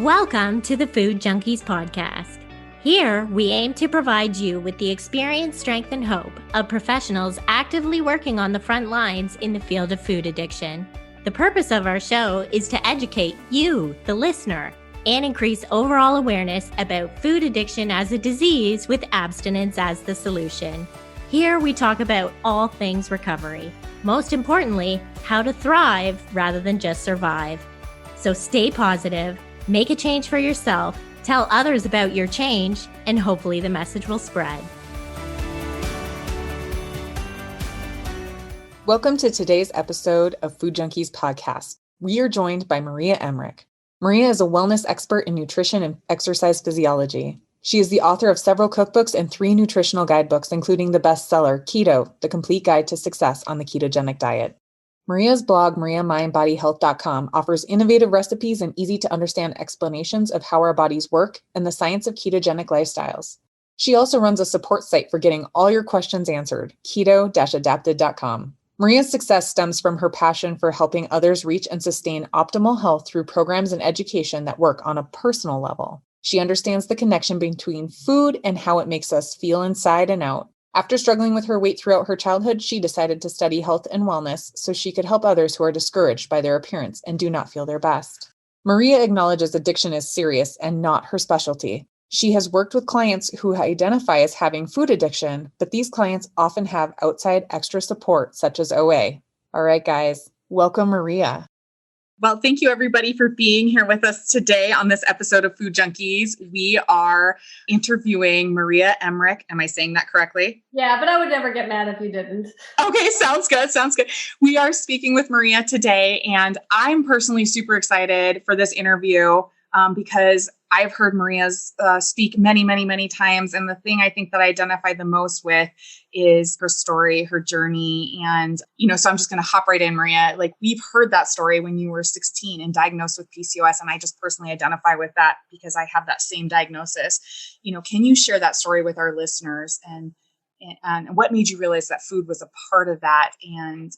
Welcome to the Food Junkies podcast. Here, we aim to provide you with the experience, strength, and hope of professionals actively working on the front lines in the field of food addiction. The purpose of our show is to educate you, the listener, and increase overall awareness about food addiction as a disease with abstinence as the solution. Here, we talk about all things recovery. Most importantly, how to thrive rather than just survive. So stay positive, make a change for yourself, tell others about your change, and hopefully the message will spread. Welcome to today's episode of Food Junkies podcast. We are joined by Maria Emmerich. Maria is a wellness expert in nutrition and exercise physiology. She is the author of several cookbooks and 3 nutritional guidebooks, including the bestseller Keto, The Complete Guide to Success on the Ketogenic Diet. Maria's blog, MariaMindBodyHealth.com, offers innovative recipes and easy-to-understand explanations of how our bodies work and the science of ketogenic lifestyles. She also runs a support site for getting all your questions answered, keto-adapted.com. Maria's success stems from her passion for helping others reach and sustain optimal health through programs and education that work on a personal level. She understands the connection between food and how it makes us feel inside and out. After struggling with her weight throughout her childhood, she decided to study health and wellness so she could help others who are discouraged by their appearance and do not feel their best. Maria acknowledges addiction is serious and not her specialty. She has worked with clients who identify as having food addiction, but these clients often have outside extra support, such as OA. All right, guys, welcome Maria. Well, thank you everybody for being here with us today on this episode of Food Junkies. We are interviewing Maria Emmerich. Am I saying that correctly? Yeah, but I would never get mad if you didn't. Okay, sounds good. We are speaking with Maria today, and I'm personally super excited for this interview because I've heard Maria's speak many, many, many times. And the thing I think that I identify the most with is her story, her journey. And, so I'm just going to hop right in, Maria. Like, we've heard that story when you were 16 and diagnosed with PCOS. And I just personally identify with that because I have that same diagnosis. Can you share that story with our listeners and what made you realize that food was a part of that? And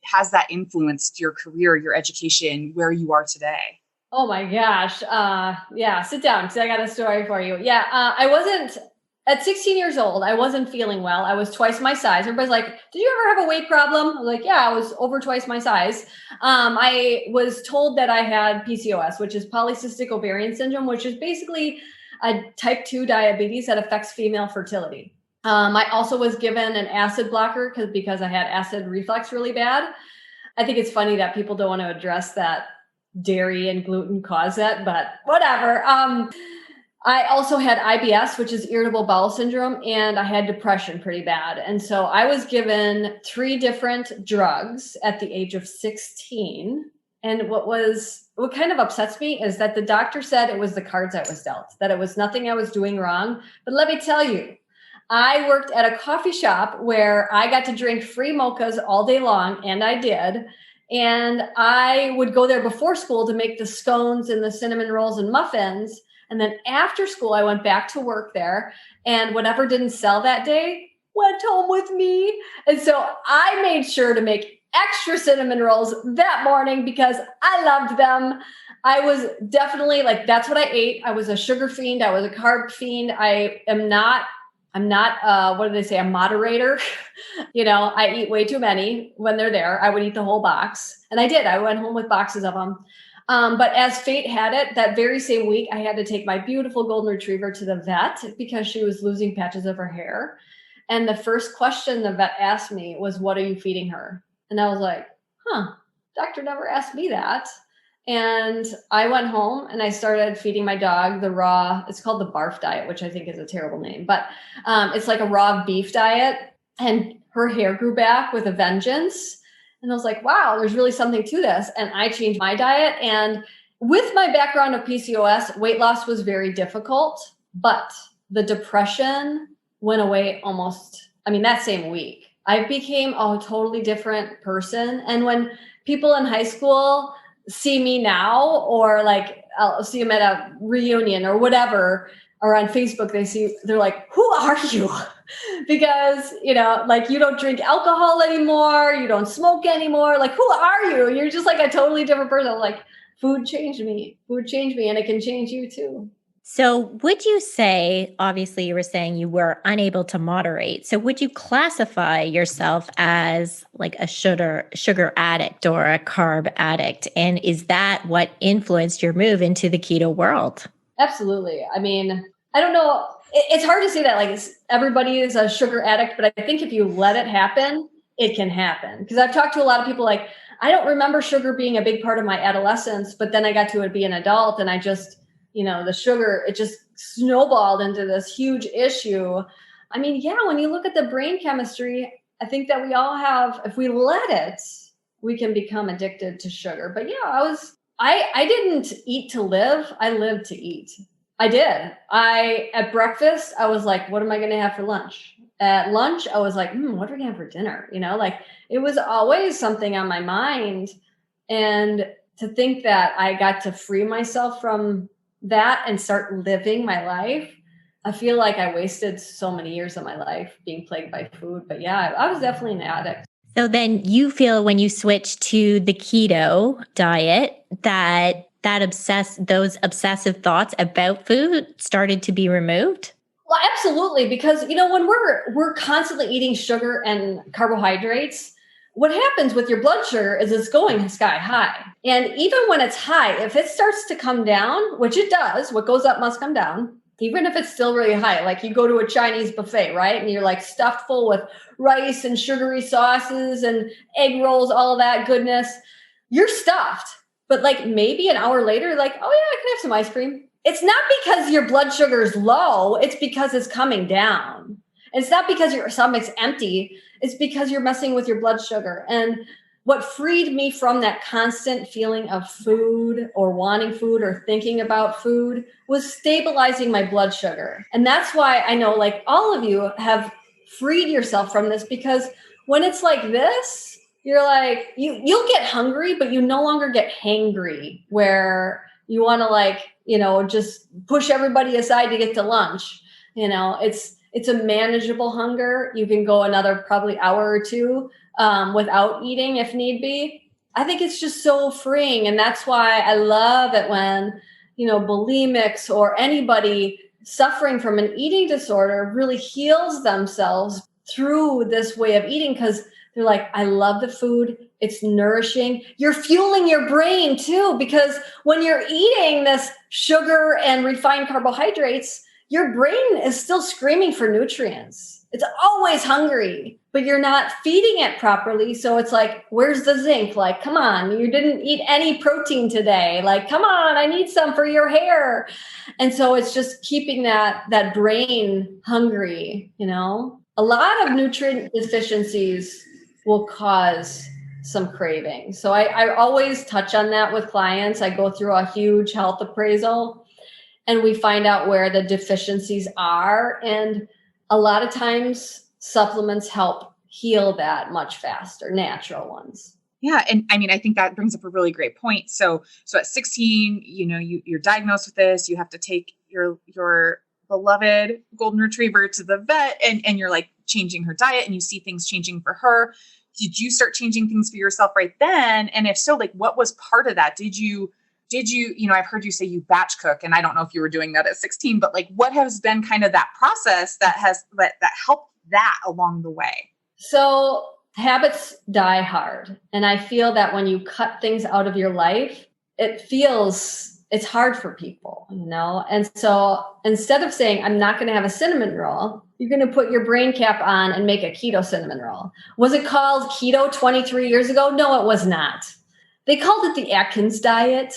has that influenced your career, your education, where you are today? Oh my gosh. Yeah, sit down because I got a story for you. Yeah, I wasn't, at 16 years old, I wasn't feeling well. I was twice my size. Everybody's like, did you ever have a weight problem? I was like, yeah, I was over twice my size. I was told that I had PCOS, which is polycystic ovarian syndrome, which is basically a type 2 diabetes that affects female fertility. I also was given an acid blocker because I had acid reflux really bad. I think it's funny that people don't want to address that dairy and gluten cause that, but whatever. I also had IBS, which is irritable bowel syndrome, and I had depression pretty bad. And so I was given 3 different drugs at the age of 16. And what kind of upsets me is that the doctor said it was the cards I was dealt, that it was nothing I was doing wrong. But let me tell you, I worked at a coffee shop where I got to drink free mochas all day long, and I did. And I would go there before school to make the scones and the cinnamon rolls and muffins. And then after school, I went back to work there, and whatever didn't sell that day went home with me. And so I made sure to make extra cinnamon rolls that morning because I loved them. I was definitely that's what I ate. I was a sugar fiend. I was a carb fiend. I'm not, what do they say? A moderator. I eat way too many when they're there. I would eat the whole box. And I did. I went home with boxes of them. But as fate had it, that very same week, I had to take my beautiful golden retriever to the vet because she was losing patches of her hair. And the first question the vet asked me was, what are you feeding her? And I was like, doctor never asked me that. And I went home and I started feeding my dog the raw, it's called the barf diet, which I think is a terrible name, but it's like a raw beef diet. And her hair grew back with a vengeance. And I was like, wow, there's really something to this. And I changed my diet. And with my background of PCOS, weight loss was very difficult, but the depression went away that same week. I became a totally different person. And when people in high school see me now, or I'll see them at a reunion or whatever, or on Facebook, they're like, who are you? Because, you don't drink alcohol anymore. You don't smoke anymore. Like, who are you? You're just like a totally different person. I'm like, food changed me. Food changed me, and it can change you too. So would you say, obviously you were saying you were unable to moderate. So would you classify yourself as like a sugar addict or a carb addict? And is that what influenced your move into the keto world? Absolutely. I mean, I don't know. It's hard to say that like everybody is a sugar addict, but I think if you let it happen, it can happen. Because I've talked to a lot of people like, I don't remember sugar being a big part of my adolescence, but then I got to be an adult and I just, the sugar, it just snowballed into this huge issue. I mean, yeah, when you look at the brain chemistry, I think that we all have, if we let it, we can become addicted to sugar. But yeah, I didn't eat to live. I lived to eat. I did. At breakfast, I was like, what am I going to have for lunch? At lunch, I was like, what are we going to have for dinner? Like it was always something on my mind. And to think that I got to free myself from that and start living my life, I feel like I wasted so many years of my life being plagued by food. But yeah, I was definitely an addict. So then you feel when you switch to the keto diet that those obsessive thoughts about food started to be removed? Well, absolutely. Because, when we're constantly eating sugar and carbohydrates, what happens with your blood sugar is it's going sky high. And even when it's high, if it starts to come down, which it does, what goes up must come down, even if it's still really high, like you go to a Chinese buffet, right? And you're like stuffed full with rice and sugary sauces and egg rolls, all of that goodness. You're stuffed. But like maybe an hour later, like, oh yeah, I can have some ice cream. It's not because your blood sugar is low. It's because it's coming down. It's not because your stomach's empty. It's because you're messing with your blood sugar. And what freed me from that constant feeling of food or wanting food or thinking about food was stabilizing my blood sugar. And that's why I know like all of you have freed yourself from this, because when it's like this, you're like, you'll get hungry, but you no longer get hangry where you want to like, just push everybody aside to get to lunch. It's a manageable hunger. You can go another probably hour or two without eating if need be. I think it's just so freeing. And that's why I love it when, bulimics or anybody suffering from an eating disorder really heals themselves through this way of eating, because they're like, I love the food. It's nourishing. You're fueling your brain too, because when you're eating this sugar and refined carbohydrates, your brain is still screaming for nutrients. It's always hungry, but you're not feeding it properly. So it's like, where's the zinc? Like, come on, you didn't eat any protein today. Like, come on, I need some for your hair. And so it's just keeping that brain hungry, A lot of nutrient deficiencies will cause some craving. So I always touch on that with clients. I go through a huge health appraisal and we find out where the deficiencies are. And a lot of times supplements help heal that much faster, natural ones. Yeah. And I mean, I think that brings up a really great point. So at 16, you're diagnosed with this, you have to take your beloved golden retriever to the vet and you're like changing her diet and you see things changing for her. Did you start changing things for yourself right then? And if so, like what was part of that? Did you, I've heard you say you batch cook, and I don't know if you were doing that at 16, but like what has been kind of that process that helped that along the way? So habits die hard. And I feel that when you cut things out of your life, it's hard for people, And so instead of saying, I'm not going to have a cinnamon roll, you're going to put your brain cap on and make a keto cinnamon roll. Was it called keto 23 years ago? No, it was not. They called it the Atkins diet.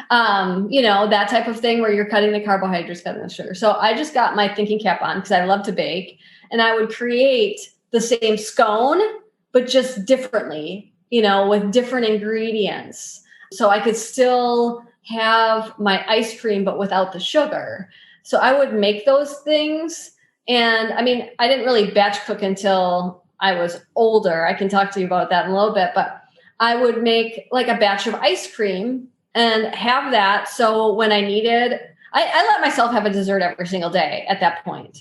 That type of thing where you're cutting the carbohydrates, cutting the sugar. So I just got my thinking cap on because I love to bake, and I would create the same scone, but just differently, with different ingredients. So I could still have my ice cream, but without the sugar. So I would make those things. And I mean, I didn't really batch cook until I was older. I can talk to you about that in a little bit, but I would make like a batch of ice cream and have that. So when I needed, I let myself have a dessert every single day at that point.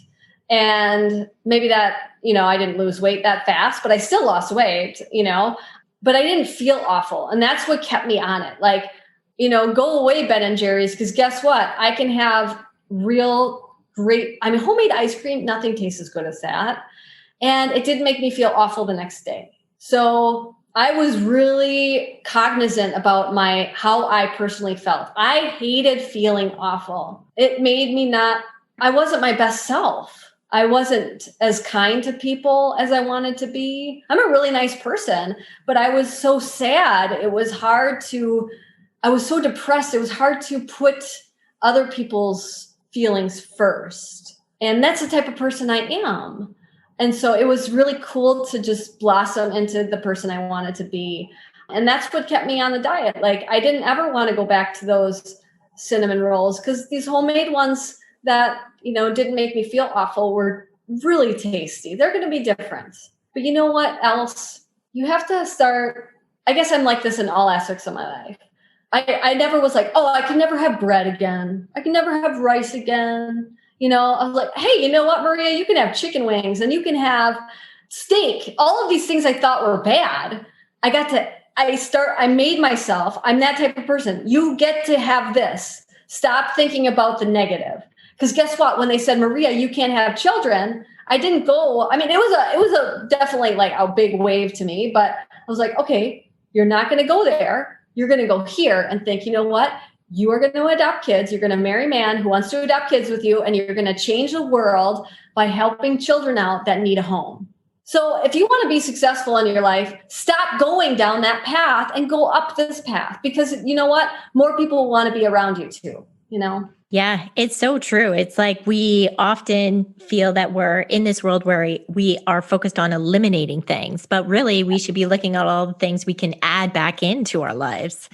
And maybe that, I didn't lose weight that fast, but I still lost weight, but I didn't feel awful. And that's what kept me on it. Like, go away Ben and Jerry's, because guess what? I can have real great, homemade ice cream. Nothing tastes as good as that. And it didn't make me feel awful the next day. So I was really cognizant about how I personally felt. I hated feeling awful. It made me I wasn't my best self. I wasn't as kind to people as I wanted to be. I'm a really nice person, but I was so sad. I was so depressed. It was hard to put other people's feelings first. And that's the type of person I am. And so it was really cool to just blossom into the person I wanted to be. And that's what kept me on the diet. Like, I didn't ever want to go back to those cinnamon rolls, because these homemade ones that, didn't make me feel awful were really tasty. They're going to be different. But you know what else? You have to start, I guess I'm like this in all aspects of my life. I never was like, oh, I can never have bread again. I can never have rice again. I was like, hey, you know what, Maria, you can have chicken wings and you can have steak. All of these things I thought were bad. I made myself, I'm that type of person. You get to have this. Stop thinking about the negative. Because guess what? When they said, Maria, you can't have children, I didn't go. It was a definitely like a big wave to me, but I was like, okay, you're not going to go there. You're going to go here and think, you know what? You are going to adopt kids. You're going to marry a man who wants to adopt kids with you. And you're going to change the world by helping children out that need a home. So if you want to be successful in your life, stop going down that path and go up this path, because you know what? More people want to be around you too, Yeah, it's so true. It's like we often feel that we're in this world where we are focused on eliminating things, but really we should be looking at all the things we can add back into our lives.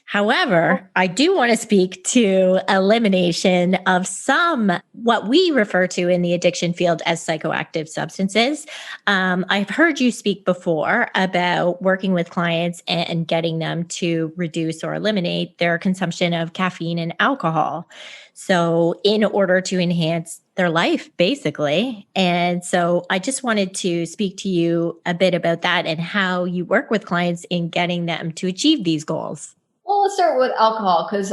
However, I do want to speak to elimination of some, what we refer to in the addiction field as psychoactive substances. I've heard you speak before about working with clients and getting them to reduce or eliminate their consumption of caffeine and alcohol. So in order to enhance their life, basically. And so I just wanted to speak to you a bit about that and how you work with clients in getting them to achieve these goals. Well, let's start with alcohol, because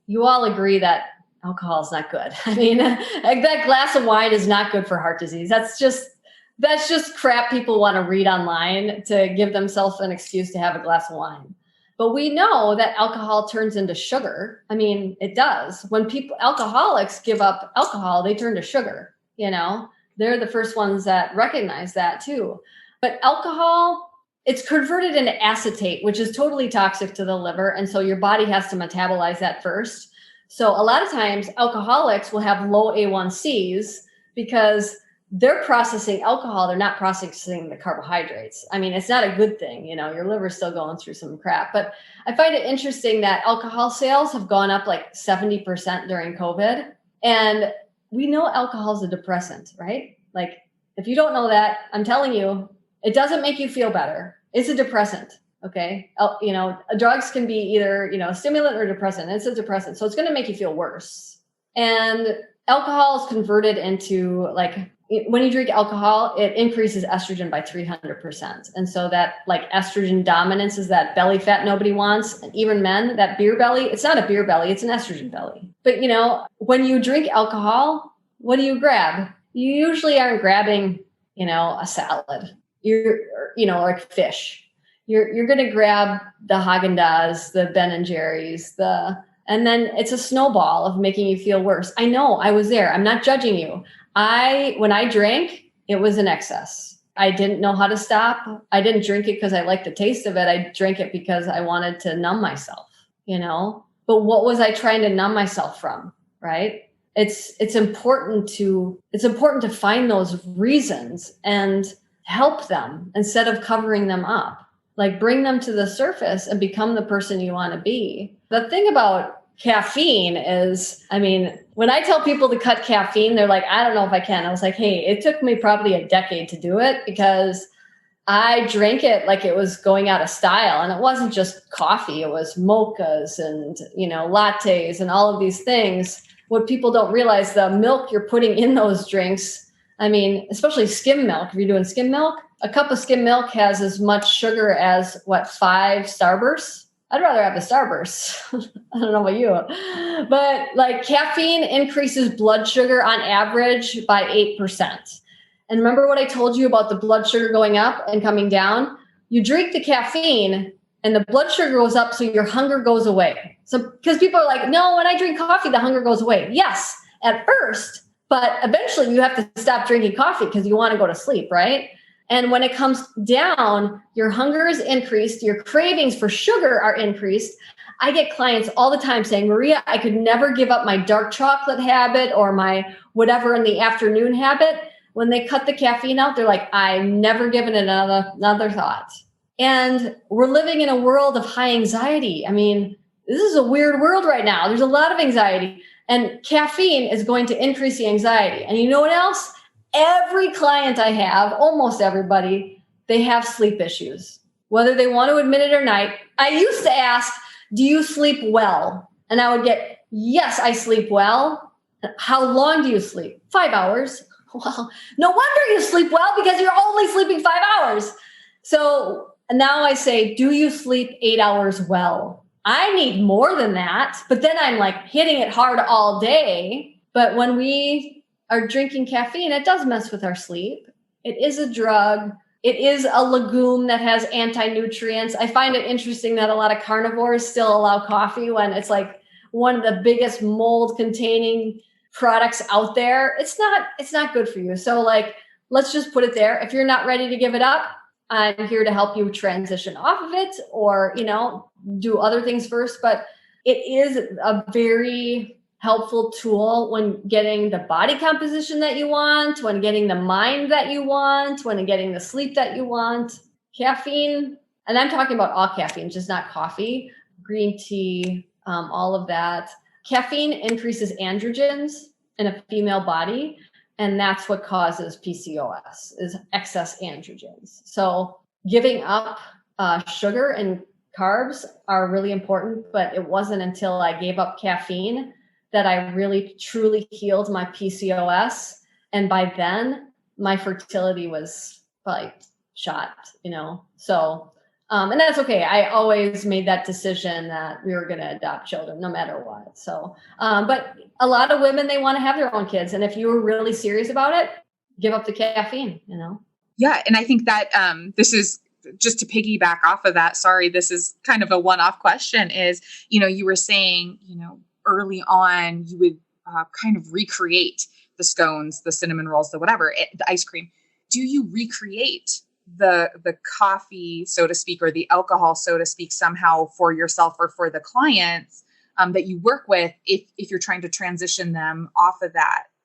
you all agree that alcohol is not good. That glass of wine is not good for heart disease. That's just crap people want to read online to give themselves an excuse to have a glass of wine. But we know that alcohol turns into sugar. It does. When alcoholics give up alcohol, they turn to sugar. They're the first ones that recognize that too. But alcohol, it's converted into acetate, which is totally toxic to the liver. And so your body has to metabolize that first. So a lot of times alcoholics will have low A1Cs because they're processing alcohol. They're not processing the carbohydrates. It's not a good thing. Your liver's still going through some crap. But I find it interesting that alcohol sales have gone up like 70% during COVID. And we know alcohol is a depressant, right? Like, if you don't know that, I'm telling you, it doesn't make you feel better. It's a depressant. Okay. Drugs can be either, a stimulant or depressant. It's a depressant. So it's going to make you feel worse. And alcohol is converted into when you drink alcohol, it increases estrogen by 300%. And so that estrogen dominance is that belly fat nobody wants. And even men, that beer belly, it's not a beer belly, it's an estrogen belly. But when you drink alcohol, what do you grab? You usually aren't grabbing, a salad. You're like fish. You're going to grab the Haagen-Dazs, the Ben and Jerry's, and then it's a snowball of making you feel worse. I know, I was there. I'm not judging you. When I drank, it was an excess. I didn't know how to stop. I didn't drink it because I liked the taste of it. I drank it because I wanted to numb myself, But what was I trying to numb myself from, right? It's important to find those reasons and help them instead of covering them up. Bring them to the surface and become the person you want to be. The thing about caffeine is, when I tell people to cut caffeine, they're like, I don't know if I can. I was like, hey, it took me probably a decade to do it because I drank it like it was going out of style. And it wasn't just coffee. It was mochas and, lattes and all of these things. What people don't realize, the milk you're putting in those drinks, especially skim milk. If you're doing skim milk, a cup of skim milk has as much sugar as 5 Starbursts. I'd rather have the Starburst. I don't know about you, but like caffeine increases blood sugar on average by 8%. And remember what I told you about the blood sugar going up and coming down? You drink the caffeine and the blood sugar goes up, so your hunger goes away. So because people are like, no, when I drink coffee, the hunger goes away. Yes, at first, but eventually you have to stop drinking coffee because you want to go to sleep, right? And when it comes down, your hunger is increased, your cravings for sugar are increased. I get clients all the time saying, Maria, I could never give up my dark chocolate habit or my whatever in the afternoon habit. When they cut the caffeine out, they're like, I've never given it another thought. And we're living in a world of high anxiety. I mean, this is a weird world right now. There's a lot of anxiety, and caffeine is going to increase the anxiety. And you know what else? Every client I have, almost everybody, they have sleep issues, whether they want to admit it or not. I used to ask, do you sleep well? And I would get, yes, I sleep well. How long do you sleep? 5 hours. Well, no wonder you sleep well because you're only sleeping 5 hours. So now I say, do you sleep 8 hours well? I need more than that. But then I'm like hitting it hard all day. But when we are drinking caffeine, it does mess with our sleep. It is a drug. It is a legume that has anti-nutrients. I find it interesting that a lot of carnivores still allow coffee when it's like one of the biggest mold containing products out there. It's not good for you. So like, let's just put it there. If you're not ready to give it up, I'm here to help you transition off of it or, do other things first. But it is a very helpful tool when getting the body composition that you want, when getting the mind that you want, when getting the sleep that you want. Caffeine, and I'm talking about all caffeine, just not coffee, green tea, all of that. Caffeine increases androgens in a female body, and that's what causes PCOS, is excess androgens. So giving up sugar and carbs are really important, but it wasn't until I gave up caffeine that I really truly healed my PCOS. And by then my fertility was like shot, So, and that's okay. I always made that decision that we were going to adopt children no matter what. So, but a lot of women, they want to have their own kids. And if you were really serious about it, give up the caffeine, Yeah. And I think that this is just to piggyback off of that. Sorry, this is kind of a one-off question is, you were saying, early on, you would kind of recreate the scones, the cinnamon rolls, the whatever, the ice cream. Do you recreate the coffee, so to speak, or the alcohol, so to speak, somehow for yourself or for the clients that you work with if you're trying to transition them off of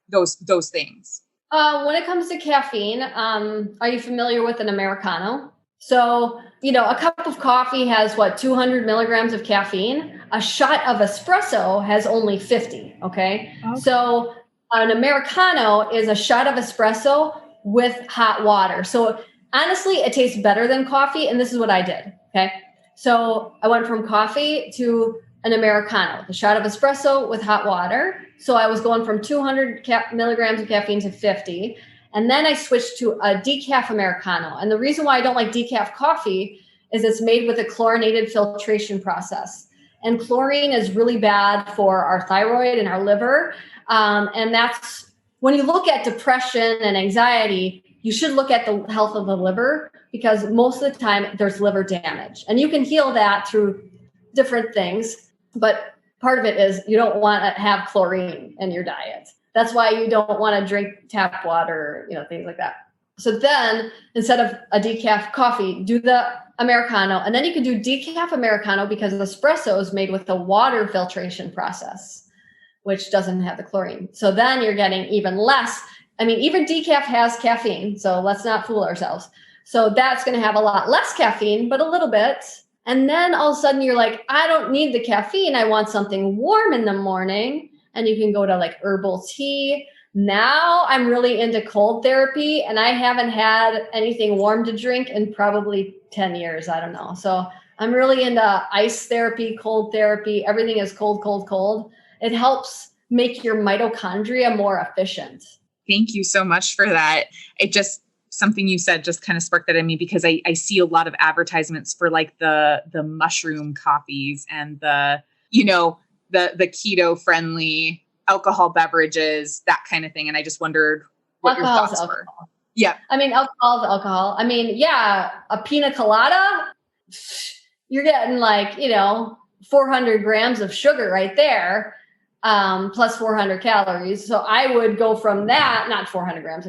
those things? When it comes to caffeine, are you familiar with an Americano? So, a cup of coffee has 200 milligrams of caffeine. A shot of espresso has only 50. Okay. So an Americano is a shot of espresso with hot water. So honestly, it tastes better than coffee. And this is what I did. Okay. So I went from coffee to an Americano, the shot of espresso with hot water. So I was going from 200 milligrams of caffeine to 50. And then I switched to a decaf Americano. And the reason why I don't like decaf coffee is it's made with a chlorinated filtration process. And chlorine is really bad for our thyroid and our liver. And that's when you look at depression and anxiety, you should look at the health of the liver because most of the time there's liver damage. And you can heal that through different things. But part of it is you don't want to have chlorine in your diet. That's why you don't want to drink tap water, things like that. So then instead of a decaf coffee, do the Americano. And then you can do decaf Americano because espresso is made with the water filtration process, which doesn't have the chlorine. So then you're getting even less. I mean, even decaf has caffeine. So let's not fool ourselves. So that's going to have a lot less caffeine, but a little bit. And then all of a sudden you're like, I don't need the caffeine. I want something warm in the morning. And you can go to like herbal tea. Now I'm really into cold therapy and I haven't had anything warm to drink in probably 10 years. I don't know. So I'm really into ice therapy, cold therapy. Everything is cold, cold, cold. It helps make your mitochondria more efficient. Thank you so much for that. It just something you said just kind of sparked that in me, because I see a lot of advertisements for like the mushroom coffees and the keto friendly alcohol beverages, that kind of thing. And I just wondered what your thoughts were. Yeah. I mean, alcohol is alcohol. I mean, yeah, a pina colada, you're getting 400 grams of sugar right there, plus 400 calories. So I would go from that, not 400 grams,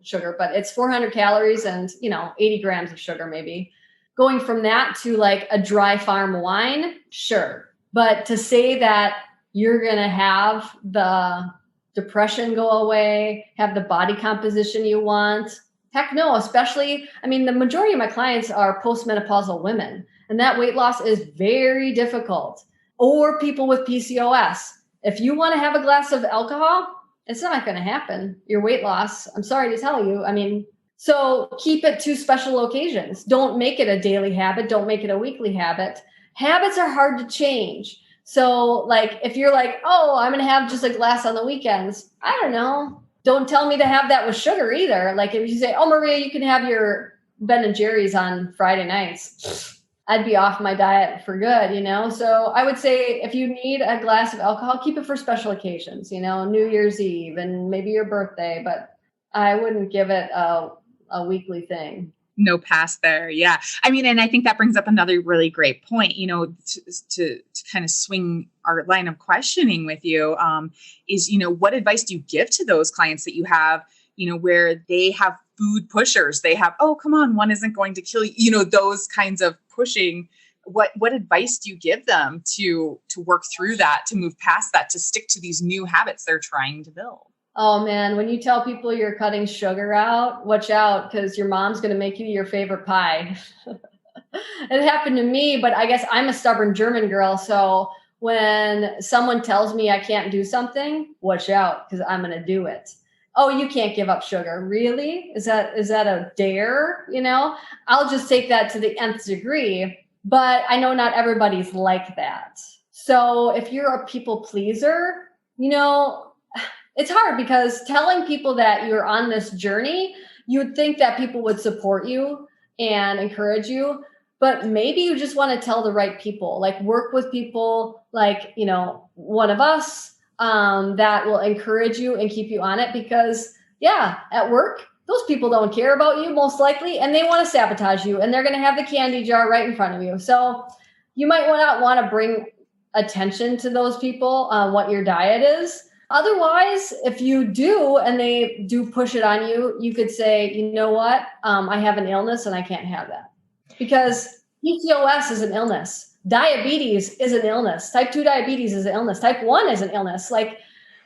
sugar, but it's 400 calories and, 80 grams of sugar, maybe. Going from that to like a dry farm wine, sure. But to say that you're going to have the depression go away, have the body composition you want, heck no. Especially, the majority of my clients are postmenopausal women, and that weight loss is very difficult. Or people with PCOS. If you want to have a glass of alcohol, it's not going to happen. Your weight loss, I'm sorry to tell you. So keep it to special occasions. Don't make it a daily habit. Don't make it a weekly habit. Habits are hard to change. So like, if you're like, oh, I'm going to have just a glass on the weekends, I don't know. Don't tell me to have that with sugar either. Like if you say, oh, Maria, you can have your Ben and Jerry's on Friday nights, I'd be off my diet for good, So I would say if you need a glass of alcohol, keep it for special occasions, New Year's Eve and maybe your birthday, but I wouldn't give it a weekly thing. No pass there. Yeah. And I think that brings up another really great point, to kind of swing our line of questioning with you, is, what advice do you give to those clients that you have, where they have food pushers, they have, oh, come on, one isn't going to kill you, those kinds of pushing. What advice do you give them to work through that, to move past that, to stick to these new habits they're trying to build? Oh man, when you tell people you're cutting sugar out, watch out, because your mom's going to make you your favorite pie. It happened to me, but I guess I'm a stubborn German girl. So when someone tells me I can't do something, watch out, because I'm going to do it. Oh, you can't give up sugar. Really? Is that a dare? I'll just take that to the nth degree, but I know not everybody's like that. So if you're a people pleaser, it's hard, because telling people that you're on this journey, you would think that people would support you and encourage you, but maybe you just want to tell the right people, like work with people like, one of us, that will encourage you and keep you on it, because at work, those people don't care about you most likely, and they want to sabotage you, and they're going to have the candy jar right in front of you. So you might not want to bring attention to those people on what your diet is. Otherwise, if you do, and they do push it on you, you could say, you know what? I have an illness and I can't have that, because PCOS is an illness. Diabetes is an illness. Type 2 diabetes is an illness. Type 1 is an illness. Like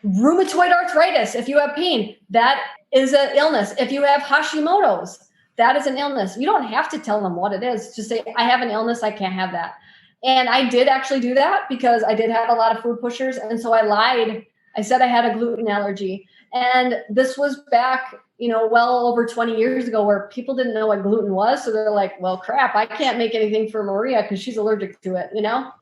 rheumatoid arthritis, if you have pain, that is an illness. If you have Hashimoto's, that is an illness. You don't have to tell them what it is. Just say, I have an illness. I can't have that. And I did actually do that, because I did have a lot of food pushers. And so I lied. I said I had a gluten allergy. And this was back, well over 20 years ago, where people didn't know what gluten was. So they're like, well, crap, I can't make anything for Maria because she's allergic to it,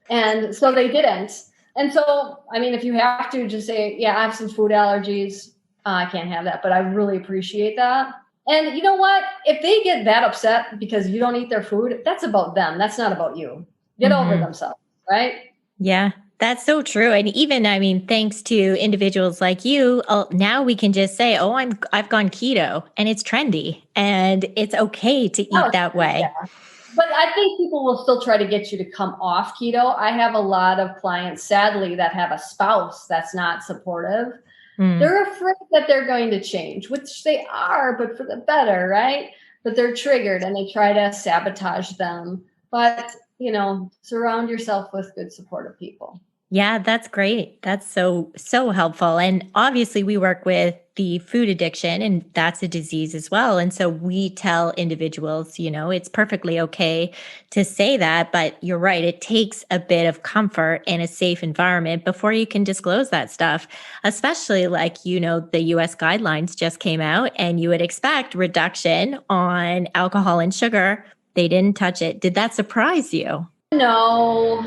And so they didn't. And so, if you have to, just say, yeah, I have some food allergies. I can't have that, but I really appreciate that. And you know what? If they get that upset because you don't eat their food, that's about them. That's not about you. Get over themselves, right? Yeah. That's so true. And even, thanks to individuals like you, now we can just say, oh, I've gone keto, and it's trendy and it's okay to eat that way. Yeah. But I think people will still try to get you to come off keto. I have a lot of clients, sadly, that have a spouse that's not supportive. They're afraid that they're going to change, which they are, but for the better, right? But they're triggered and they try to sabotage them. But, surround yourself with good supportive people. Yeah, that's great. That's so helpful. And obviously we work with the food addiction, and that's a disease as well. And so we tell individuals, it's perfectly okay to say that, but you're right. It takes a bit of comfort in a safe environment before you can disclose that stuff, especially like, the US guidelines just came out and you would expect reduction on alcohol and sugar. They didn't touch it. Did that surprise you? No,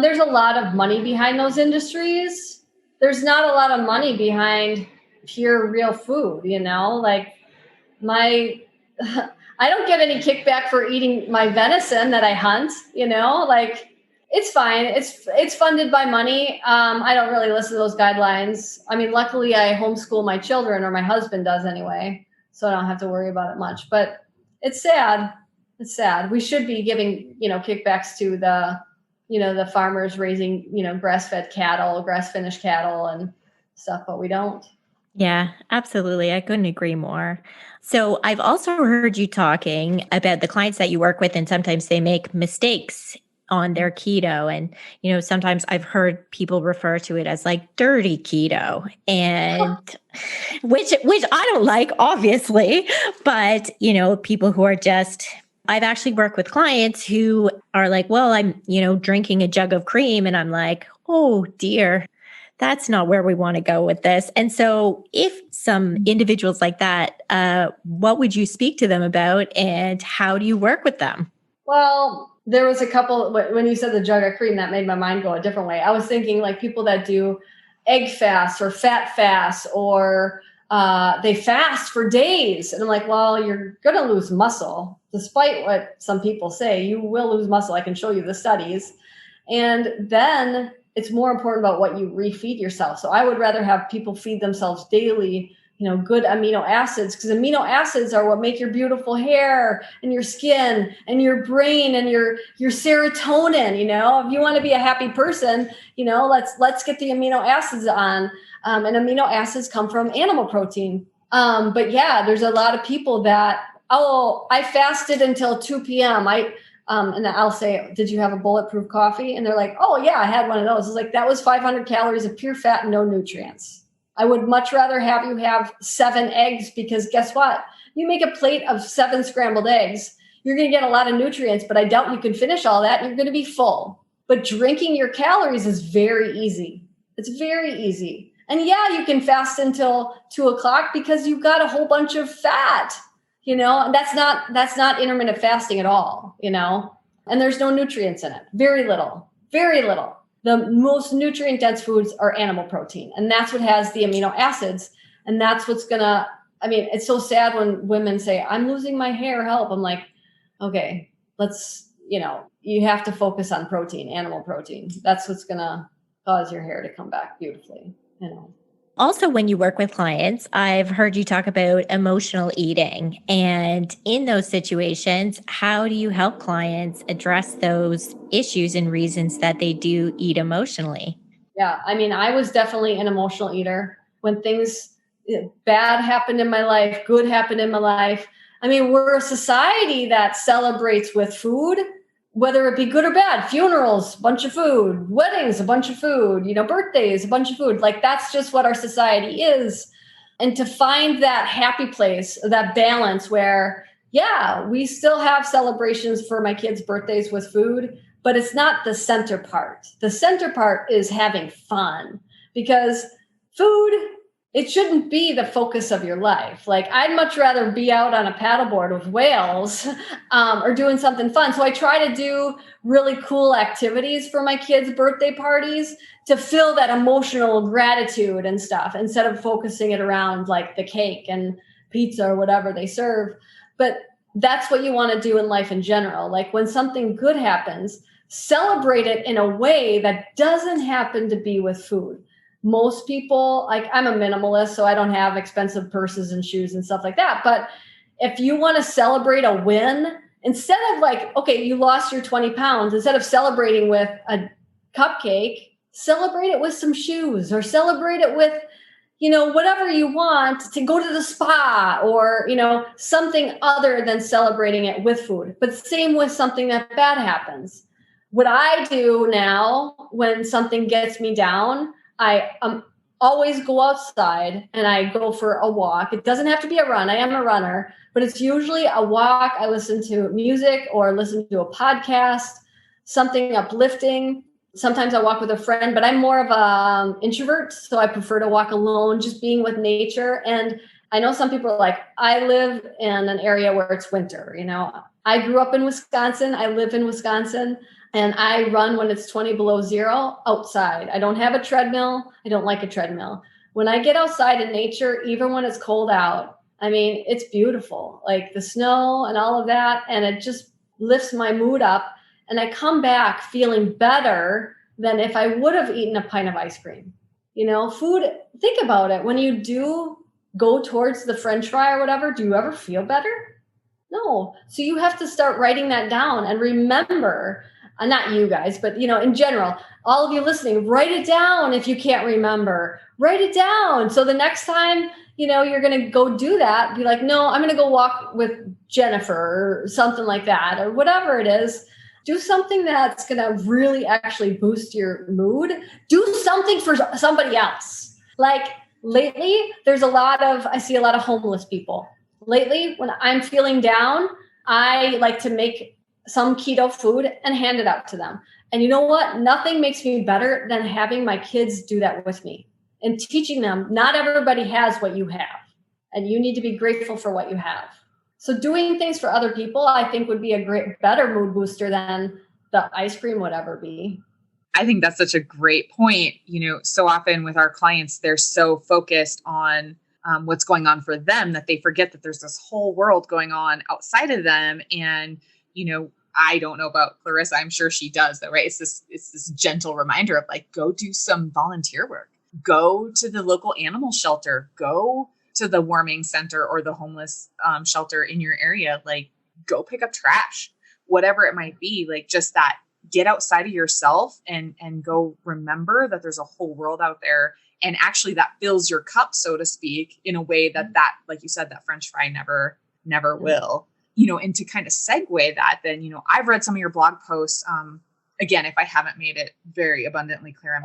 there's a lot of money behind those industries. There's not a lot of money behind pure, real food, like my, I don't get any kickback for eating my venison that I hunt, like it's fine. It's funded by money. I don't really listen to those guidelines. I mean, luckily I homeschool my children, or my husband does anyway, so I don't have to worry about it much, but it's sad. It's sad. We should be giving, kickbacks to the farmers raising, grass-fed cattle, grass-finished cattle and stuff, but we don't. Yeah, absolutely. I couldn't agree more. So I've also heard you talking about the clients that you work with, and sometimes they make mistakes on their keto. And, sometimes I've heard people refer to it as like dirty keto, and which I don't like, obviously, but, people who are just, I've actually worked with clients who are like, well, I'm, drinking a jug of cream, and I'm like, oh dear, that's not where we want to go with this. And so if some individuals like that, what would you speak to them about, and how do you work with them? Well, there was a couple, when you said the jug of cream, that made my mind go a different way. I was thinking like people that do egg fasts or fat fasts, or they fast for days. And I'm like, well, you're going to lose muscle. Despite what some people say, you will lose muscle. I can show you the studies. And then it's more important about what you refeed yourself. So I would rather have people feed themselves daily, good amino acids, because amino acids are what make your beautiful hair and your skin and your brain and your serotonin. If you want to be a happy person, let's get the amino acids on. And amino acids come from animal protein. But yeah, there's a lot of people that, I fasted until 2 p.m. And I'll say, did you have a bulletproof coffee? And they're like, oh yeah, I had one of those. It's like, that was 500 calories of pure fat and no nutrients. I would much rather have you have 7 eggs, because guess what? You make a plate of 7 scrambled eggs, you're going to get a lot of nutrients, but I doubt you can finish all that. You're going to be full. But drinking your calories is very easy. It's very easy. And yeah, you can fast until 2 o'clock because you've got a whole bunch of fat. And that's not intermittent fasting at all, and there's no nutrients in it. Very little. The most nutrient dense foods are animal protein, and that's what has the amino acids. And that's what's it's so sad when women say, I'm losing my hair, help. I'm like, okay, let's, you have to focus on protein, animal protein. That's what's going to cause your hair to come back beautifully, Also, when you work with clients, I've heard you talk about emotional eating. And in those situations, how do you help clients address those issues and reasons that they do eat emotionally? Yeah, I was definitely an emotional eater. When things bad happened in my life, good happened in my life. We're a society that celebrates with food, whether it be good or bad. Funerals, a bunch of food. Weddings, a bunch of food. Birthdays, a bunch of food. Like, that's just what our society is. And to find that happy place, that balance where, yeah, we still have celebrations for my kids' birthdays with food, but it's not the center part. The center part is having fun, because food, it shouldn't be the focus of your life. Like, I'd much rather be out on a paddleboard with whales or doing something fun. So I try to do really cool activities for my kids' birthday parties to feel that emotional gratitude and stuff, instead of focusing it around like the cake and pizza or whatever they serve. But that's what you want to do in life in general. Like, when something good happens, celebrate it in a way that doesn't happen to be with food. Most people, like, I'm a minimalist, so I don't have expensive purses and shoes and stuff like that. But if you want to celebrate a win, instead of like, okay, you lost your 20 pounds, instead of celebrating with a cupcake, celebrate it with some shoes, or celebrate it with, whatever you want, to go to the spa, or, something other than celebrating it with food. But same with something that bad happens. What I do now when something gets me down, I always go outside and I go for a walk. It doesn't have to be a run. I am a runner, but it's usually a walk. I listen to music or listen to a podcast, something uplifting. Sometimes I walk with a friend, but I'm more of an introvert, so I prefer to walk alone, just being with nature. And I know some people are like, I live in an area where it's winter. I grew up in Wisconsin. I live in Wisconsin. And I run when it's 20 below zero outside. I don't have a treadmill. I don't like a treadmill. When I get outside in nature, even when it's cold out, I mean, it's beautiful, like the snow and all of that. And it just lifts my mood up. And I come back feeling better than if I would have eaten a pint of ice cream. Food, think about it. When you do go towards the French fry or whatever, do you ever feel better? No. So you have to start writing that down and remember, not you guys, but, in general, all of you listening, write it down. If you can't remember, write it down. So the next time, you're going to go do that, be like, no, I'm going to go walk with Jennifer or something like that, or whatever it is. Do something that's going to really actually boost your mood. Do something for somebody else. Like lately, I see a lot of homeless people. Lately, when I'm feeling down, I like to make some keto food and hand it out to them. And you know what? Nothing makes me better than having my kids do that with me and teaching them not everybody has what you have, and you need to be grateful for what you have. So doing things for other people, I think, would be a better mood booster than the ice cream would ever be. I think that's such a great point. So often with our clients, they're so focused on what's going on for them that they forget that there's this whole world going on outside of them. And, I don't know about Clarissa. I'm sure she does though, right? It's this gentle reminder of like, go do some volunteer work, go to the local animal shelter, go to the warming center or the homeless shelter in your area, like go pick up trash, whatever it might be, like just that, get outside of yourself and go remember that there's a whole world out there. And actually that fills your cup, so to speak, in a way that, like you said, that French fry never will, and to kind of segue that, then, I've read some of your blog posts. Again, if I haven't made it very abundantly clear,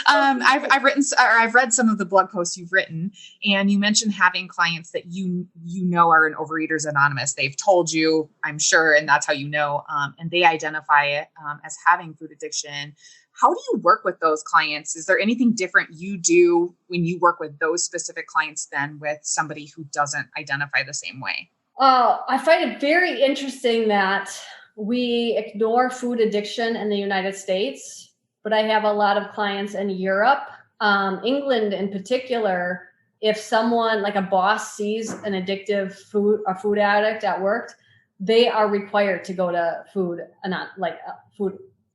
I've read some of the blog posts you've written, and you mentioned having clients that are in Overeaters Anonymous. They've told you, I'm sure, and that's how and they identify it as having food addiction. How do you work with those clients? Is there anything different you do when you work with those specific clients than with somebody who doesn't identify the same way? I find it very interesting that we ignore food addiction in the United States, but I have a lot of clients in Europe, England in particular. If someone like a boss sees an addictive food addict at work, they are required to go to food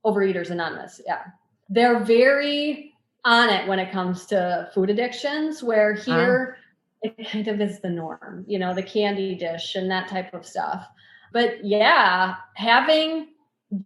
Overeaters Anonymous. Yeah. They're very on it when it comes to food addictions, where here it kind of is the norm, the candy dish and that type of stuff. But yeah, having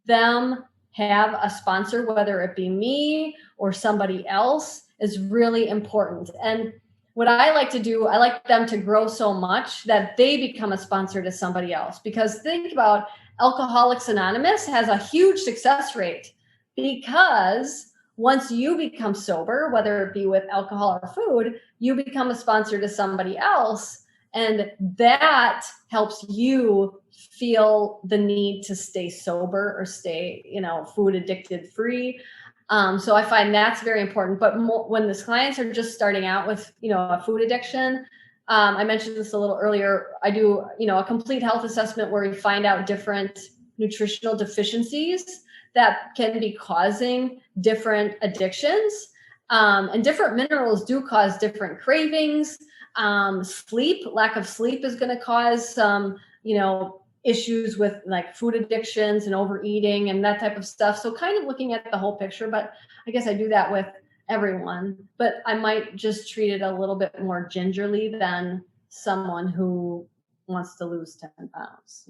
them have a sponsor, whether it be me or somebody else, is really important. And what I like to do, I like them to grow so much that they become a sponsor to somebody else. Because think about Alcoholics Anonymous has a huge success rate, because once you become sober, whether it be with alcohol or food, you become a sponsor to somebody else. And that helps you feel the need to stay sober or stay, food addicted free. So I find that's very important. But when the clients are just starting out with, a food addiction, I mentioned this a little earlier. I do, a complete health assessment where we find out different nutritional deficiencies that can be causing different addictions. And different minerals do cause different cravings. Lack of sleep is going to cause some, issues with like food addictions and overeating and that type of stuff. So kind of looking at the whole picture, but I guess I do that with everyone, but I might just treat it a little bit more gingerly than someone who wants to lose 10 pounds,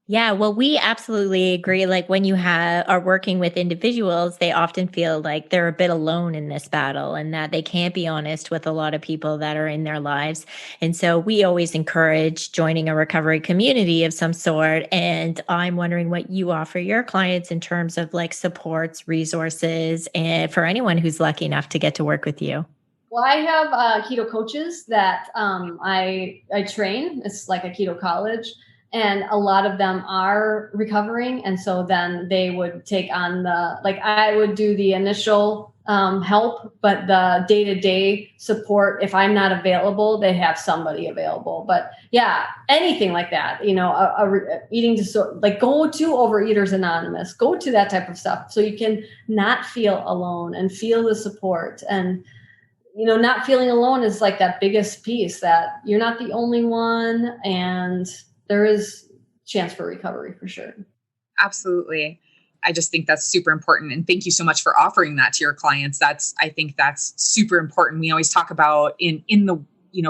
Yeah, well, we absolutely agree. Like when you are working with individuals, they often feel like they're a bit alone in this battle and that they can't be honest with a lot of people that are in their lives. And so we always encourage joining a recovery community of some sort. And I'm wondering what you offer your clients in terms of like supports, resources, and for anyone who's lucky enough to get to work with you. Well, I have keto coaches that I train. It's like a keto college. And a lot of them are recovering. And so then they would take on I would do the initial help, but the day-to-day support, if I'm not available, they have somebody available. But yeah, anything like that, eating disorder, like go to Overeaters Anonymous, go to that type of stuff so you can not feel alone and feel the support. And not feeling alone is like that biggest piece, that you're not the only one, and there is chance for recovery for sure. Absolutely. I just think that's super important. And thank you so much for offering that to your clients. I think that's super important. We always talk about in the,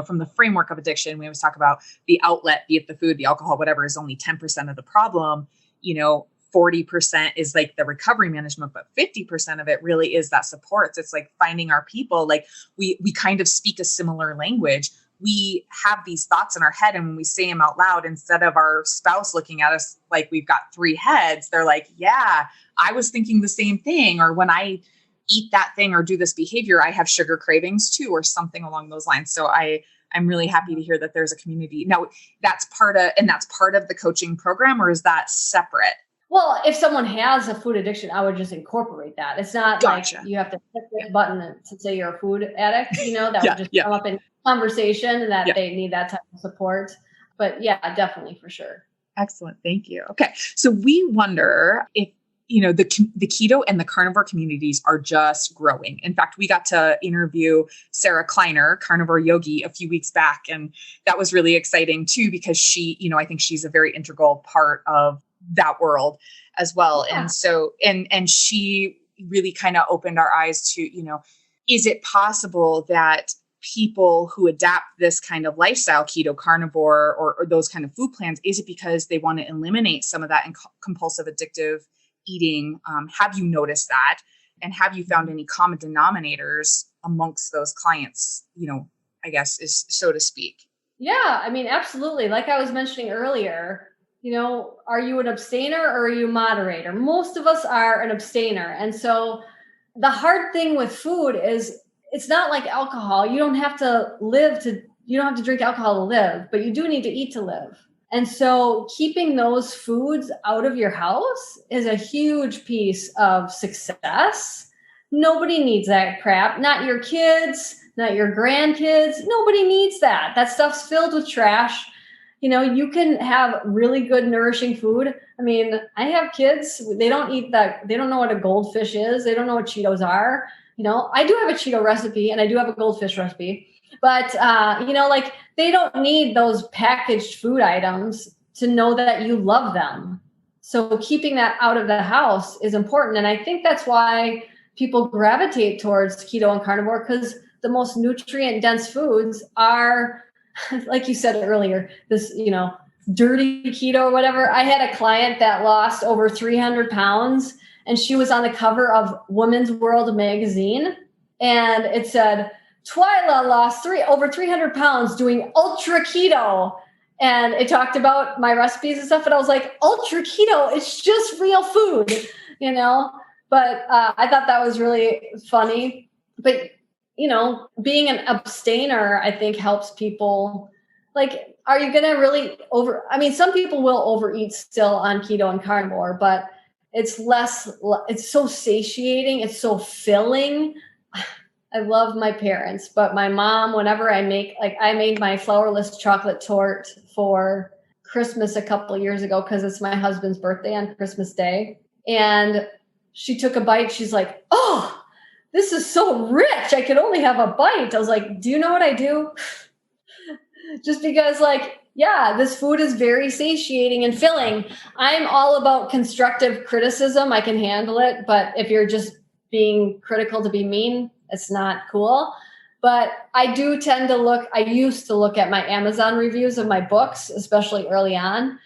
from the framework of addiction, we always talk about the outlet, be it the food, the alcohol, whatever, is only 10% of the problem. 40% is like the recovery management, but 50% of it really is that supports. It's like finding our people. Like we kind of speak a similar language. We have these thoughts in our head, and when we say them out loud, instead of our spouse looking at us like we've got three heads, they're like, yeah, I was thinking the same thing. Or when I eat that thing or do this behavior, I have sugar cravings too, or something along those lines. So I'm really happy to hear that there's a community. Now that's part of the coaching program, or is that separate? Well, if someone has a food addiction, I would just incorporate that. It's not Gotcha. like you have to click this button to say you're a food addict, that would just come up in conversation, and that they need that type of support. But yeah, definitely, for sure. Excellent. Thank you. Okay. So we wonder if, the keto and the carnivore communities are just growing. In fact, we got to interview Sarah Kleiner, carnivore yogi, a few weeks back. And that was really exciting too, because she, I think she's a very integral part of that world as well. Yeah. And so, and she really kind of opened our eyes to, is it possible that people who adapt this kind of lifestyle, keto, carnivore, or those kind of food plans, is it because they want to eliminate some of that compulsive addictive eating? Have you noticed that? And have you found any common denominators amongst those clients, I guess, is so to speak? Yeah, I mean, absolutely. Like I was mentioning earlier, are you an abstainer or are you a moderator? Most of us are an abstainer. And so the hard thing with food is it's not like alcohol. You don't have to drink alcohol to live, but you do need to eat to live. And so keeping those foods out of your house is a huge piece of success. Nobody needs that crap. Not your kids, not your grandkids. Nobody needs that. That stuff's filled with trash. You can have really good nourishing food. I mean, I have kids, they don't eat that. They don't know what a goldfish is. They don't know what Cheetos are. I do have a Cheeto recipe and I do have a goldfish recipe, but they don't need those packaged food items to know that you love them. So keeping that out of the house is important. And I think that's why people gravitate towards keto and carnivore, because the most nutrient dense foods are, like you said earlier, this, dirty keto or whatever. I had a client that lost over 300 pounds and she was on the cover of Women's World magazine. And it said, Twyla lost over 300 pounds doing ultra keto. And it talked about my recipes and stuff. And I was like, ultra keto, it's just real food, But I thought that was really funny. But being an abstainer, I think, helps people. Like, are you going to really some people will overeat still on keto and carnivore, but it's so satiating. It's so filling. I love my parents, but my mom, whenever I made my flourless chocolate torte for Christmas a couple of years ago, because it's my husband's birthday on Christmas Day. And she took a bite. She's like, oh, this is so rich. I could only have a bite. I was like, do you know what I do? Just because this food is very satiating and filling. I'm all about constructive criticism. I can handle it. But if you're just being critical to be mean, it's not cool. But I do tend to I used to look at my Amazon reviews of my books, especially early on.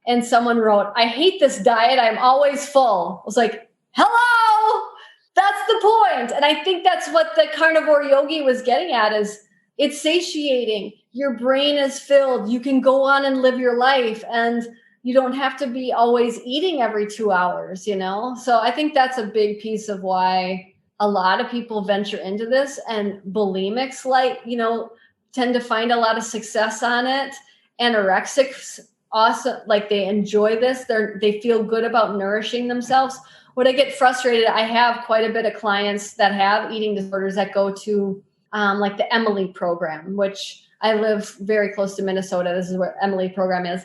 And someone wrote, I hate this diet. I'm always full. I was like, hello, that's the point. And I think that's what the carnivore yogi was getting at, is it's satiating. Your brain is filled. You can go on and live your life, and you don't have to be always eating every 2 hours, So I think that's a big piece of why a lot of people venture into this, and bulimics tend to find a lot of success on it. Anorexics also, they enjoy this. They feel good about nourishing themselves. When I get frustrated, I have quite a bit of clients that have eating disorders that go to the Emmerich program, which I live very close to Minnesota. This is where Emmerich program is.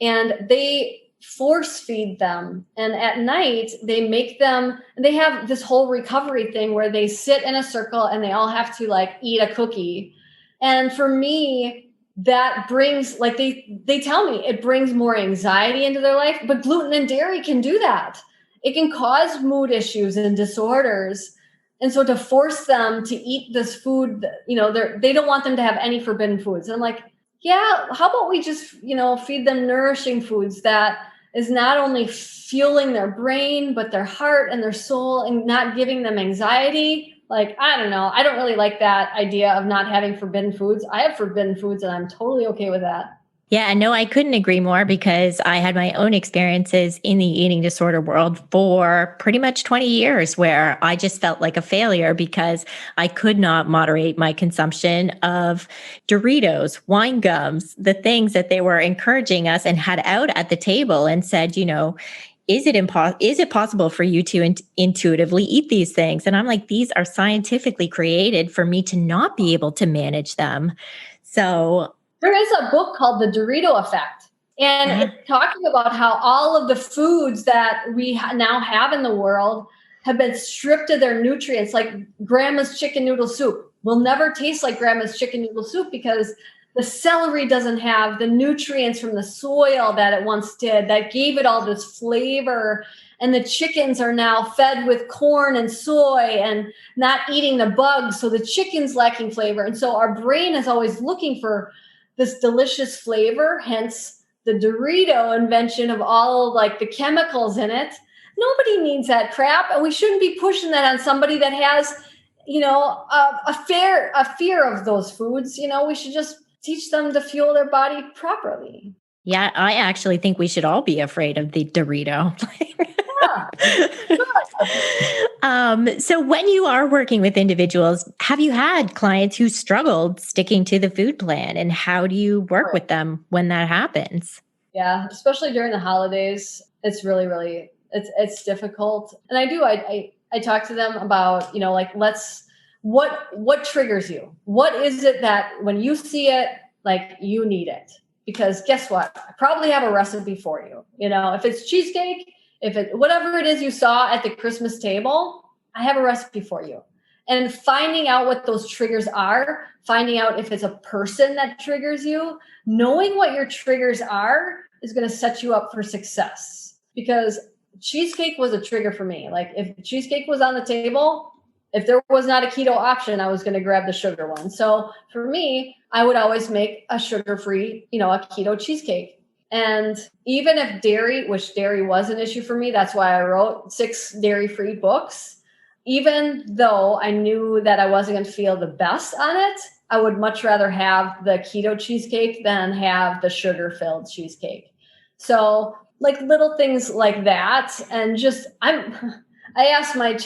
And they force feed them. And at night they make them, they have this whole recovery thing where they sit in a circle and they all have to like eat a cookie. And for me, that brings, like they tell me it brings more anxiety into their life, but gluten and dairy can do that. It can cause mood issues and disorders. And so to force them to eat this food, they don't want them to have any forbidden foods. And I'm like, yeah, how about we just, feed them nourishing foods that is not only fueling their brain, but their heart and their soul, and not giving them anxiety. Like, I don't know. I don't really like that idea of not having forbidden foods. I have forbidden foods and I'm totally okay with that. Yeah, no, I couldn't agree more, because I had my own experiences in the eating disorder world for pretty much 20 years where I just felt like a failure because I could not moderate my consumption of Doritos, wine gums, the things that they were encouraging us and had out at the table, and said, is it possible for you to intuitively eat these things? And I'm like, these are scientifically created for me to not be able to manage them. So there is a book called The Dorito Effect, and it's talking about how all of the foods that we now have in the world have been stripped of their nutrients. Like grandma's chicken noodle soup will never taste like grandma's chicken noodle soup because the celery doesn't have the nutrients from the soil that it once did, that gave it all this flavor. And the chickens are now fed with corn and soy and not eating the bugs. So the chicken's lacking flavor. And so our brain is always looking for this delicious flavor, hence the Dorito invention of all like the chemicals in it. Nobody needs that crap. And we shouldn't be pushing that on somebody that has, a fear of those foods. We should just teach them to fuel their body properly. Yeah, I actually think we should all be afraid of the Dorito. So when you are working with individuals, have you had clients who struggled sticking to the food plan, and how do you work with them when that happens? Yeah, especially during the holidays, it's really, really, it's difficult. And I talk to them about, what triggers you? What is it that when you see it, like you need it? Because guess what? I probably have a recipe for you. If it's cheesecake, whatever it is you saw at the Christmas table, I have a recipe for you. And finding out what those triggers are, finding out if it's a person that triggers you, knowing what your triggers are is going to set you up for success. Because cheesecake was a trigger for me. Like if cheesecake was on the table, if there was not a keto option, I was going to grab the sugar one. So for me, I would always make a sugar-free, a keto cheesecake. And even if dairy was an issue for me, that's why I wrote 6 dairy-free books. Even though I knew that I wasn't going to feel the best on it, I would much rather have the keto cheesecake than have the sugar-filled cheesecake. So like little things like that. And I asked my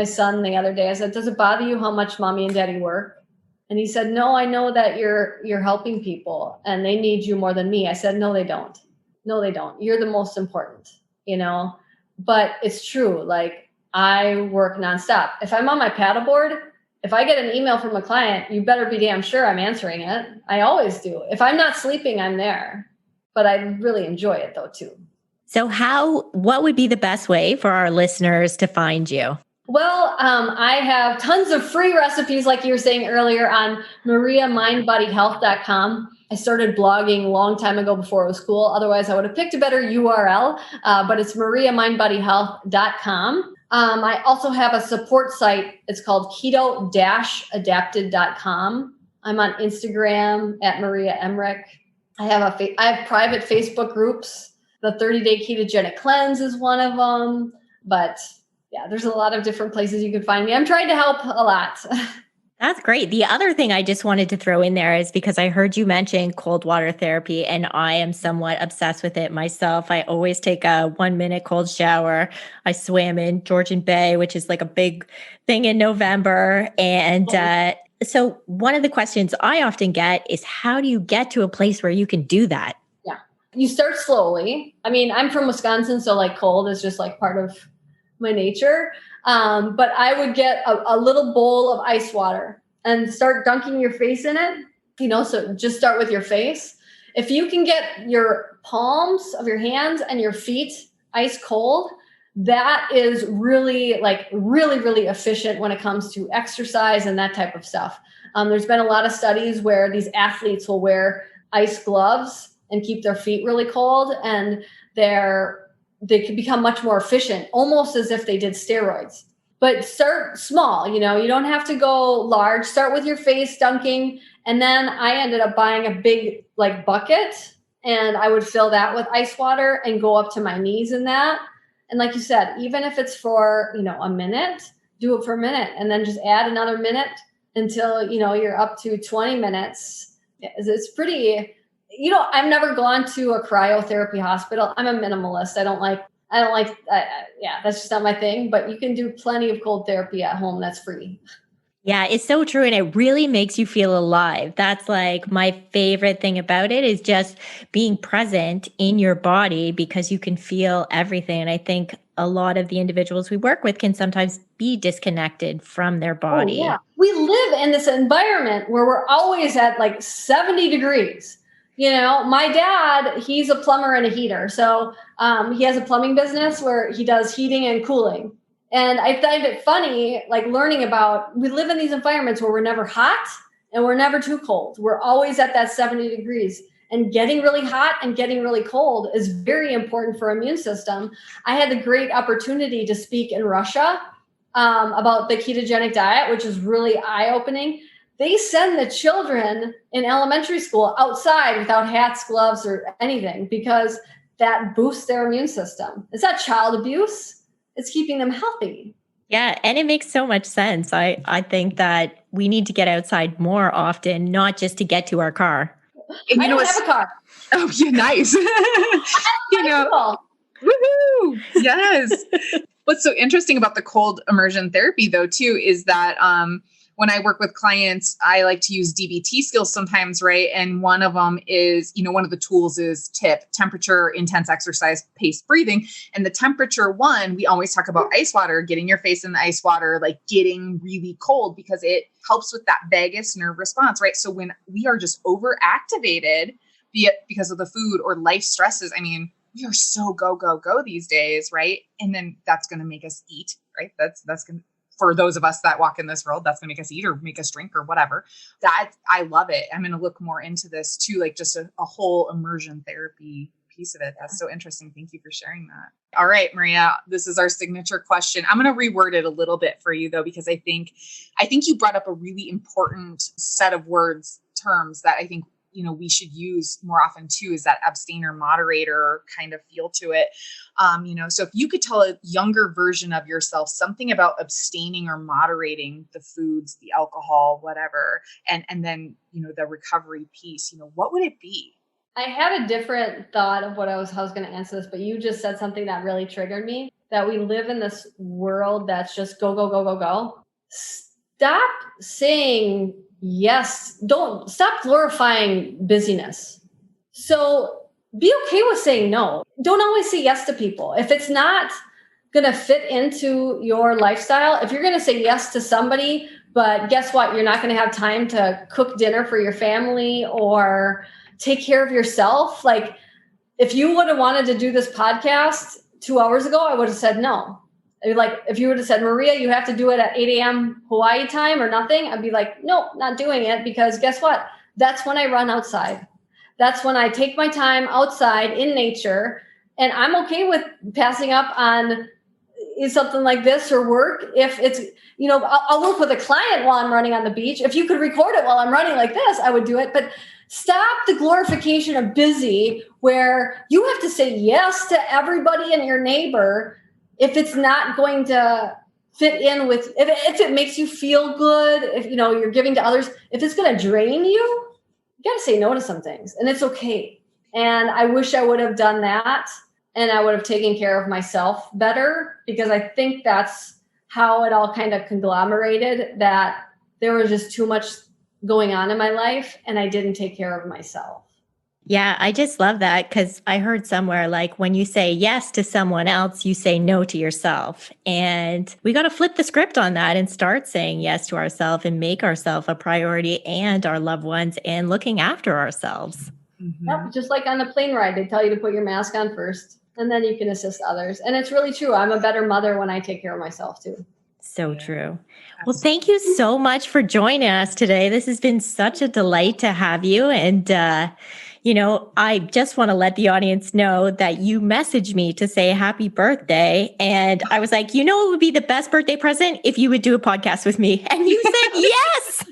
son the other day, I said, does it bother you how much mommy and daddy work? And he said, no, I know that you're helping people and they need you more than me. I said, no, they don't. No, they don't. You're the most important, but it's true. Like I work nonstop. If I'm on my paddleboard, if I get an email from a client, you better be damn sure I'm answering it. I always do. If I'm not sleeping, I'm there, but I really enjoy it though too. So what would be the best way for our listeners to find you? Well, I have tons of free recipes, like you were saying earlier, on mariamindbodyhealth.com. I started blogging a long time ago before it was cool. Otherwise, I would have picked a better URL, but it's mariamindbodyhealth.com. I also have a support site. It's called keto-adapted.com. I'm on Instagram at Maria Emmerich. I have private Facebook groups. The 30-day ketogenic cleanse is one of them, but yeah, there's a lot of different places you can find me. I'm trying to help a lot. That's great. The other thing I just wanted to throw in there is because I heard you mention cold water therapy, and I am somewhat obsessed with it myself. I always take a 1-minute cold shower. I swam in Georgian Bay, which is like a big thing in November. And so one of the questions I often get is, how do you get to a place where you can do that? Yeah, you start slowly. I mean, I'm from Wisconsin, so like cold is just like part of my nature. But I would get a little bowl of ice water and start dunking your face in it. So just start with your face. If you can get your palms of your hands and your feet ice cold, that is really really efficient when it comes to exercise and that type of stuff. There's been a lot of studies where these athletes will wear ice gloves and keep their feet really cold, and they can become much more efficient, almost as if they did steroids. But start small, you don't have to go large. Start with your face dunking. And then I ended up buying a big bucket, and I would fill that with ice water and go up to my knees in that. And like you said, even if it's for, a minute, do it for a minute, and then just add another minute until, you're up to 20 minutes. It's pretty, I've never gone to a cryotherapy hospital. I'm a minimalist. I don't like, that's just not my thing, but you can do plenty of cold therapy at home. That's free. Yeah, it's so true. And it really makes you feel alive. That's my favorite thing about it, is just being present in your body, because you can feel everything. And I think a lot of the individuals we work with can sometimes be disconnected from their body. Oh, yeah. We live in this environment where we're always at 70 degrees. My dad, he's a plumber and a heater. So he has a plumbing business where he does heating and cooling. And I find it funny, learning about, we live in these environments where we're never hot and we're never too cold. We're always at that 70 degrees, and getting really hot and getting really cold is very important for immune system. I had the great opportunity to speak in Russia about the ketogenic diet, which is really eye-opening. They send the children in elementary school outside without hats, gloves, or anything, because that boosts their immune system. It's not child abuse. It's keeping them healthy. Yeah. And it makes so much sense. I think that we need to get outside more often, not just to get to our car. And I don't have a car. Oh, yeah, nice. Woohoo! Yes. What's so interesting about the cold immersion therapy, though, too, is that when I work with clients, I like to use DBT skills sometimes, right? And one of them is, one of the tools is temperature, intense exercise, paced breathing. And the temperature one, we always talk about ice water, getting your face in the ice water, getting really cold, because it helps with that vagus nerve response, right? So when we are just overactivated, be it because of the food or life stresses, we are so go, go, go these days, right? And then that's going to make us eat, right? That's going to, for those of us that walk in this world, that's going to make us eat or make us drink or whatever. That, I love it. I'm going to look more into this too, just a whole immersion therapy piece of it. That's so interesting. Thank you for sharing that. All right, Maria, this is our signature question. I'm going to reword it a little bit for you though, because I think you brought up a really important set of terms that I think we should use more often too, is that abstainer moderator kind of feel to it. So if you could tell a younger version of yourself something about abstaining or moderating the foods, the alcohol, whatever, and then, the recovery piece, what would it be? I had a different thought of how I was going to answer this, but you just said something that really triggered me, that we live in this world that's just go, go, go, go, go. Stop saying yes. Don't stop glorifying busyness. So be okay with saying no. Don't always say yes to people. If it's not going to fit into your lifestyle, if you're going to say yes to somebody, but guess what? You're not going to have time to cook dinner for your family or take care of yourself. If you would have wanted to do this podcast 2 hours ago, I would have said no. If you would have said, Maria, you have to do it at 8 a.m. Hawaii time or nothing, I'd be like, no, not doing it, because guess what? That's when I run outside. That's when I take my time outside in nature. And I'm okay with passing up on something like this or work. If it's, I'll work with a client while I'm running on the beach. If you could record it while I'm running like this, I would do it. But stop the glorification of busy, where you have to say yes to everybody and your neighbor if it's not going to fit in with, if it makes you feel good, if you're giving to others, if it's going to drain you, you got to say no to some things, and it's okay. And I wish I would have done that, and I would have taken care of myself better, because I think that's how it all kind of conglomerated, that there was just too much going on in my life and I didn't take care of myself. Yeah, I just love that, because I heard somewhere when you say yes to someone else, you say no to yourself. And we got to flip the script on that and start saying yes to ourselves and make ourselves a priority and our loved ones and looking after ourselves. Yep, just like on the plane ride, they tell you to put your mask on first, and then you can assist others. And it's really true. I'm a better mother when I take care of myself too. So true. Well, thank you so much for joining us today. This has been such a delight to have you. And, I just want to let the audience know that you messaged me to say happy birthday. And I was like, it would be the best birthday present if you would do a podcast with me. And you said yes.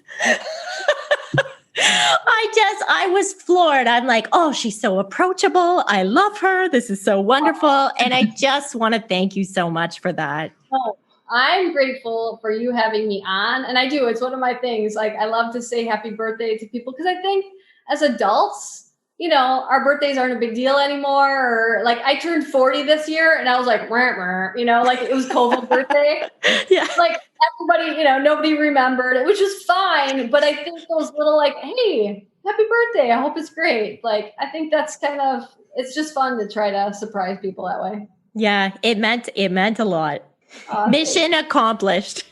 I was floored. I'm like, oh, she's so approachable. I love her. This is so wonderful. And I just want to thank you so much for that. Oh, I'm grateful for you having me on. And I do. It's one of my things. Like, I love to say happy birthday to people because I think as adults, our birthdays aren't a big deal anymore. Or like, I turned 40 this year and I was like, like it was COVID birthday. Yeah. Like everybody, nobody remembered it, which is fine. But I think those little like, hey, happy birthday. I hope it's great. Like, I think that's it's just fun to try to surprise people that way. Yeah, it meant a lot. Mission accomplished.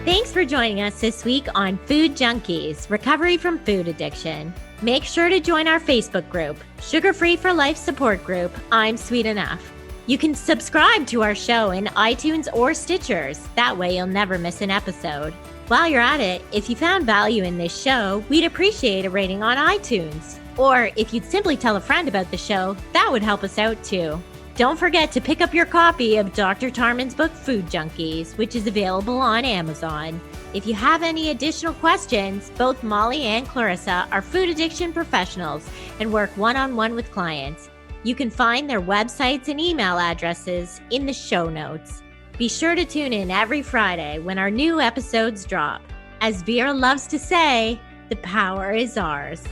Thanks for joining us this week on Food Junkies, Recovery from Food Addiction. Make sure to join our Facebook group, Sugar Free for Life support group, I'm Sweet Enough. You can subscribe to our show in iTunes or Stitchers. That way you'll never miss an episode. While you're at it, if you found value in this show, we'd appreciate a rating on iTunes. Or if you'd simply tell a friend about the show, that would help us out too. Don't forget to pick up your copy of Dr. Tarman's book, Food Junkies, which is available on Amazon. If you have any additional questions, both Molly and Clarissa are food addiction professionals and work one-on-one with clients. You can find their websites and email addresses in the show notes. Be sure to tune in every Friday when our new episodes drop. As Vera loves to say, the power is ours.